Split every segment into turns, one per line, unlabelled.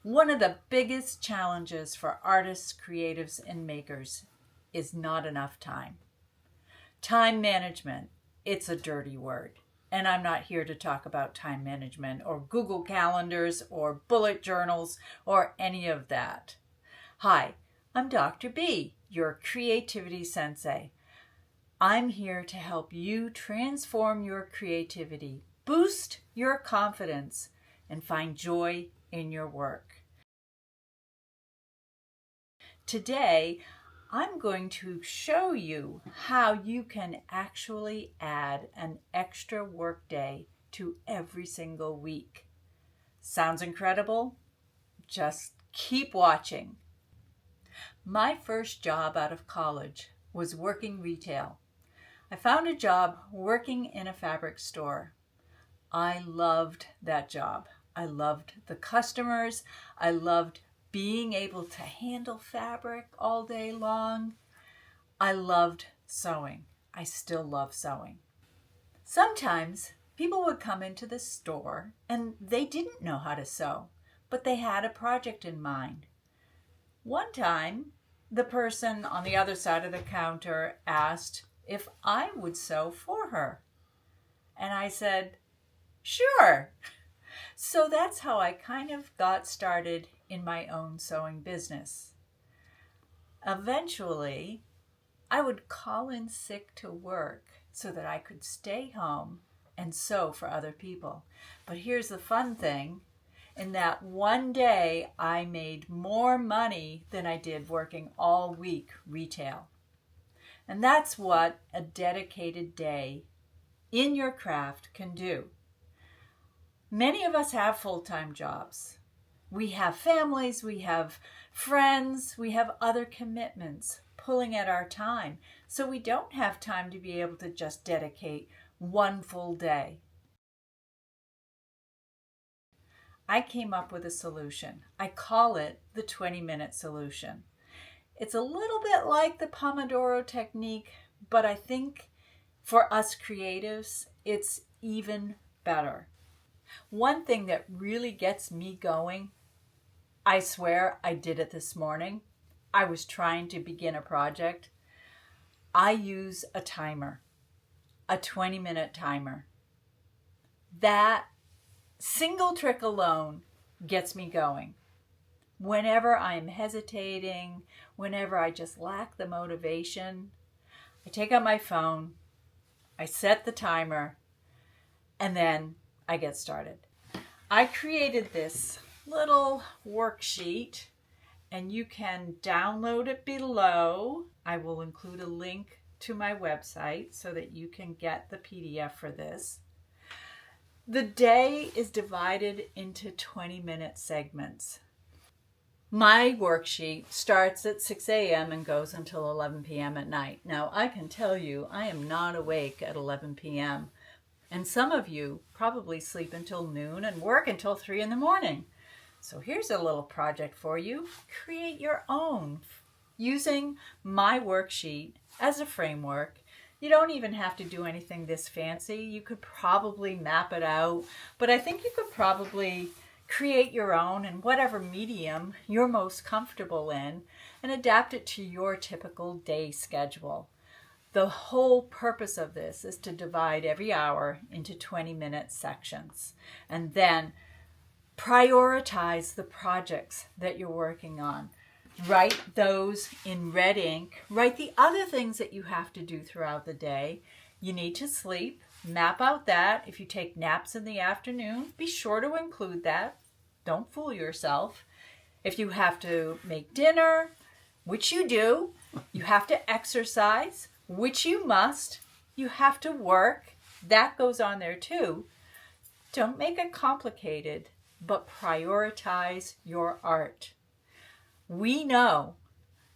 One of the biggest challenges for artists, creatives, and makers is not enough time. Time management, it's a dirty word. And I'm not here to talk about time management or Google calendars or bullet journals or any of that. Hi, I'm Dr. B, your creativity sensei. I'm here to help you transform your creativity, boost your confidence, and find joy in your work. Today, I'm going to show you how you can actually add an extra workday to every single week. Sounds incredible? Just keep watching. My first job out of college was working retail. I found a job working in a fabric store. I loved that job. I loved the customers. I loved being able to handle fabric all day long. I loved sewing. I still love sewing. Sometimes people would come into the store and they didn't know how to sew, but they had a project in mind. One time, the person on the other side of the counter asked if I would sew for her. And I said, sure. So that's how I kind of got started in my own sewing business. Eventually, I would call in sick to work so that I could stay home and sew for other people. But here's the fun thing. In that one day, I made more money than I did working all week retail. And that's what a dedicated day in your craft can do. Many of us have full-time jobs. We have families, we have friends, we have other commitments pulling at our time. So we don't have time to be able to just dedicate one full day. I came up with a solution. I call it the 20-minute solution. It's a little bit like the Pomodoro technique, but I think for us creatives, it's even better. One thing that really gets me going, I swear I did it this morning. I was trying to begin a project. I use a timer, a 20-minute timer. That single trick alone gets me going. Whenever I'm hesitating, whenever I just lack the motivation, I take out my phone, I set the timer, and then I get started. I created this little worksheet, and you can download it below. I will include a link to my website so that you can get the PDF for this. The day is divided into 20-minute segments. My worksheet starts at 6 a.m. and goes until 11 p.m. at night. Now, I can tell you I am not awake at 11 p.m. And some of you probably sleep until noon and work until 3 in the morning. So here's a little project for you. Create your own using my worksheet as a framework. You don't even have to do anything this fancy. You could probably map it out, but I think you could probably create your own in whatever medium you're most comfortable in and adapt it to your typical day schedule. The whole purpose of this is to divide every hour into 20-minute sections and then prioritize the projects that you're working on. Write those in red ink. Write the other things that you have to do throughout the day. You need to sleep. Map out that. If you take naps in the afternoon, be sure to include that. Don't fool yourself. If you have to make dinner, which you do, you have to exercise, which you must, you have to work, that goes on there too. Don't make it complicated, but prioritize your art. We know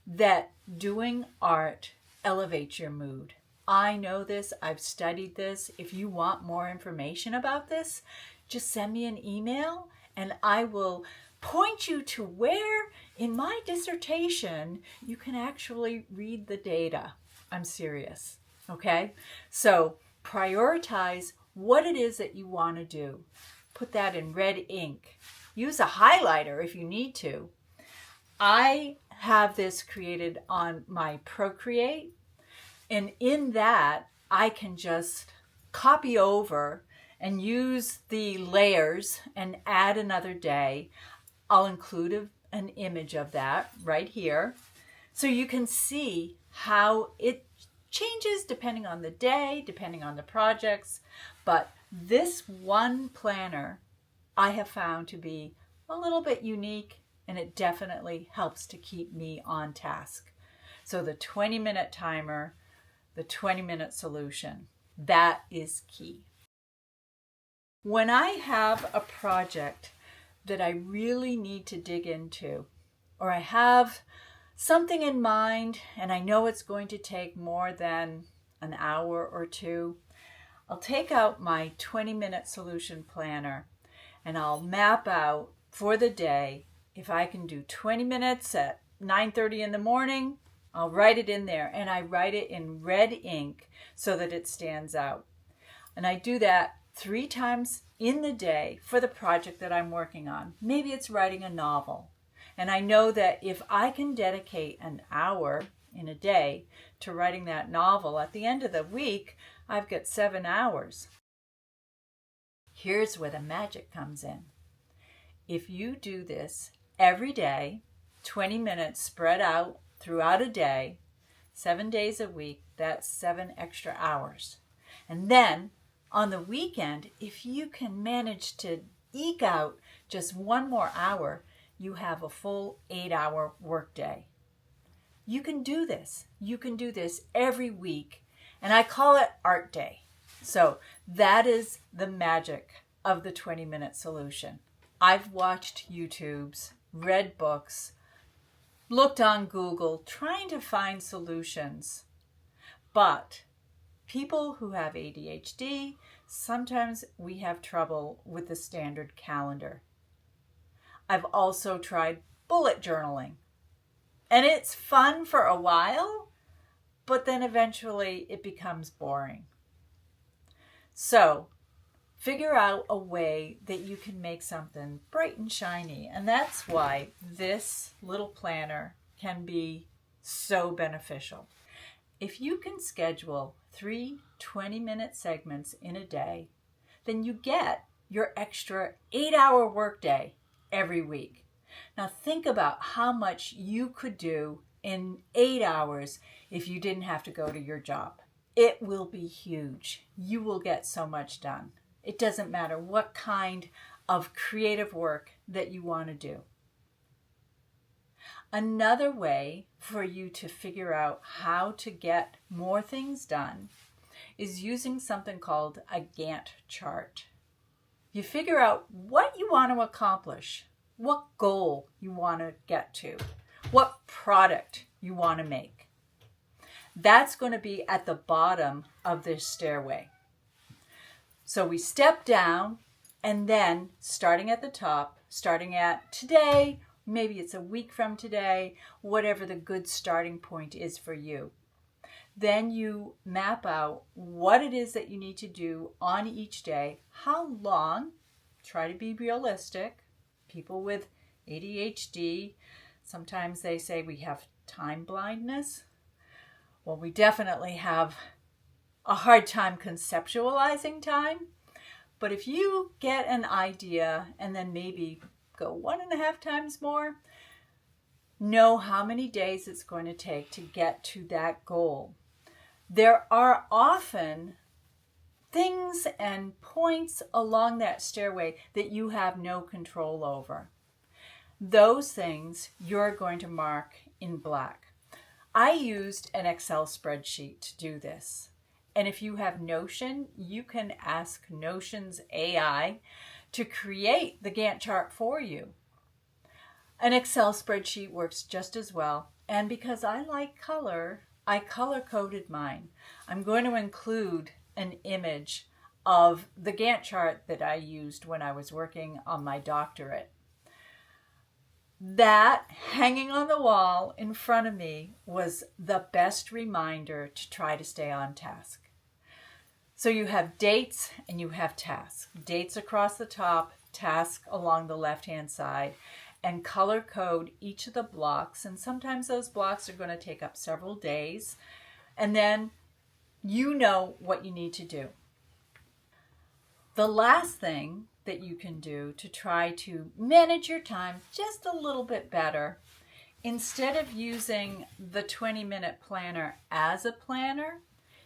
that doing art elevates your mood. I know this. I've studied this. If you want more information about this, just send me an email and I will point you to where in my dissertation you can actually read the data. I'm serious. Okay? So prioritize what it is that you want to do. Put that in red ink. use a highlighter if you need to. I have this created on my Procreate, and in that I can just copy over and use the layers and add another day. I'll include an image of that right here, so you can see how it changes depending on the day, depending on the projects. But this one planner I have found to be a little bit unique, and it definitely helps to keep me on task. So the 20-minute timer, the 20-minute solution, that is key. When I have a project that I really need to dig into, or I have something in mind and I know it's going to take more than an hour or two, I'll take out my 20-minute solution planner and I'll map out for the day. If I can do 20 minutes at 9:30 in the morning, I'll write it in there, and I write it in red ink so that it stands out. And I do that 3 times in the day for the project that I'm working on. Maybe it's writing a novel. And I know that if I can dedicate an hour in a day to writing that novel, at the end of the week, I've got 7 hours. Here's where the magic comes in. If you do this every day, 20 minutes spread out throughout a day, 7 days a week, that's 7 extra hours. And then on the weekend, if you can manage to eke out just 1 more hour, you have a full 8-hour workday. You can do this. You can do this every week. And I call it Art Day. So that is the magic of the 20-minute solution. I've watched YouTubes, read books, looked on Google, trying to find solutions. But people who have ADHD, sometimes we have trouble with the standard calendar. I've also tried bullet journaling. And it's fun for a while, but then eventually it becomes boring. So figure out a way that you can make something bright and shiny. And that's why this little planner can be so beneficial. If you can schedule 3 20-minute segments in a day, then you get your extra 8-hour workday every week. Now think about how much you could do in 8 hours if you didn't have to go to your job. It will be huge. You will get so much done. It doesn't matter what kind of creative work that you want to do. Another way for you to figure out how to get more things done is using something called a Gantt chart. You figure out what you want to accomplish, what goal you want to get to, what product you want to make. That's going to be at the bottom of this stairway. So we step down, and then starting at the top, starting at today, maybe it's a week from today, whatever the good starting point is for you. Then you map out what it is that you need to do on each day, how long, try to be realistic. People with ADHD, sometimes they say we have time blindness. Well, we definitely have a hard time conceptualizing time. But if you get an idea and then maybe go 1.5 times more, know how many days it's going to take to get to that goal. There are often things and points along that stairway that you have no control over. Those things you're going to mark in black. I used an Excel spreadsheet to do this. And if you have Notion, you can ask Notion's AI to create the Gantt chart for you. An Excel spreadsheet works just as well. And because I like color, I color-coded mine. I'm going to include an image of the Gantt chart that I used when I was working on my doctorate. That hanging on the wall in front of me was the best reminder to try to stay on task. So you have dates and you have tasks. Dates across the top, task along the left-hand side and color code each of the blocks. And sometimes those blocks are going to take up several days. And then you know what you need to do. The last thing that you can do to try to manage your time just a little bit better, instead of using the 20-minute planner as a planner,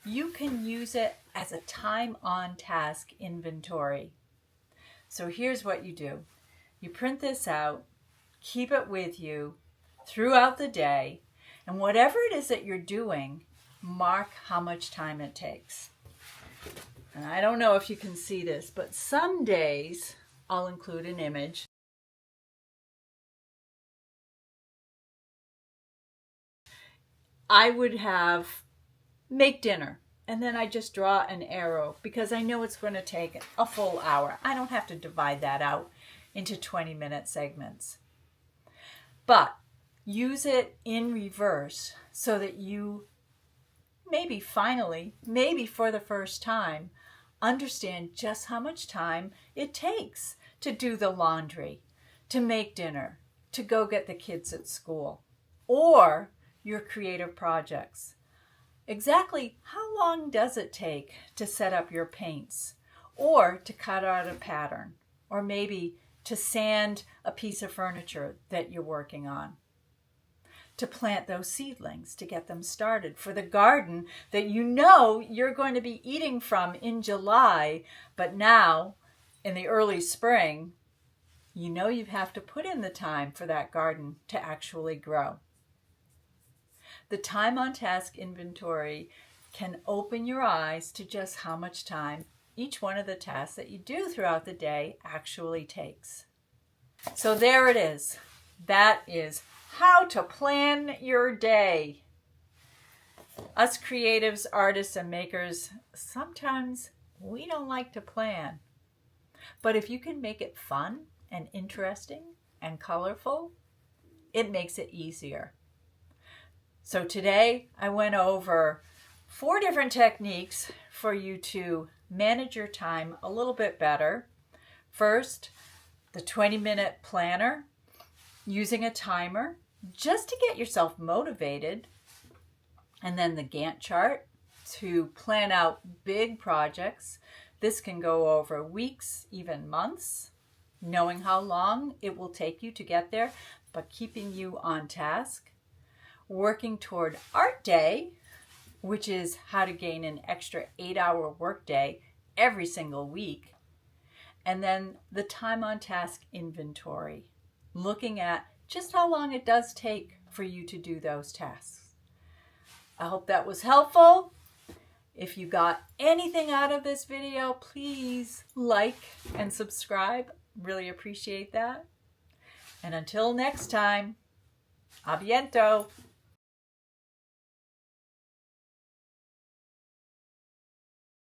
you can use it as a time on task inventory. So here's what you do. You print this out, keep it with you throughout the day, and whatever it is that you're doing, mark how much time it takes. And I don't know if you can see this, but some days I'll include an image. I would have make dinner, and then I just draw an arrow because I know it's going to take a full hour. I don't have to divide that out into 20-minute segments. But use it in reverse so that you maybe finally, maybe for the first time, understand just how much time it takes to do the laundry, to make dinner, to go get the kids at school, or your creative projects. Exactly how long does it take to set up your paints, or to cut out a pattern, or maybe to sand a piece of furniture that you're working on, to plant those seedlings, to get them started for the garden that you know you're going to be eating from in July, but now in the early spring, you know you have to put in the time for that garden to actually grow. The time on task inventory can open your eyes to just how much time each one of the tasks that you do throughout the day actually takes. So there it is. That is how to plan your day. Us creatives, artists, and makers, sometimes we don't like to plan. But if you can make it fun and interesting and colorful, it makes it easier. So today I went over 4 different techniques for you to manage your time a little bit better. First, the 20-minute planner, using a timer just to get yourself motivated. And then the Gantt chart to plan out big projects. This can go over weeks, even months, knowing how long it will take you to get there, but keeping you on task. Working toward art day, which is how to gain an extra 8-hour workday every single week. And then the time on task inventory, looking at just how long it does take for you to do those tasks. I hope that was helpful. If you got anything out of this video, please like and subscribe. Really appreciate that. And until next time, a biento.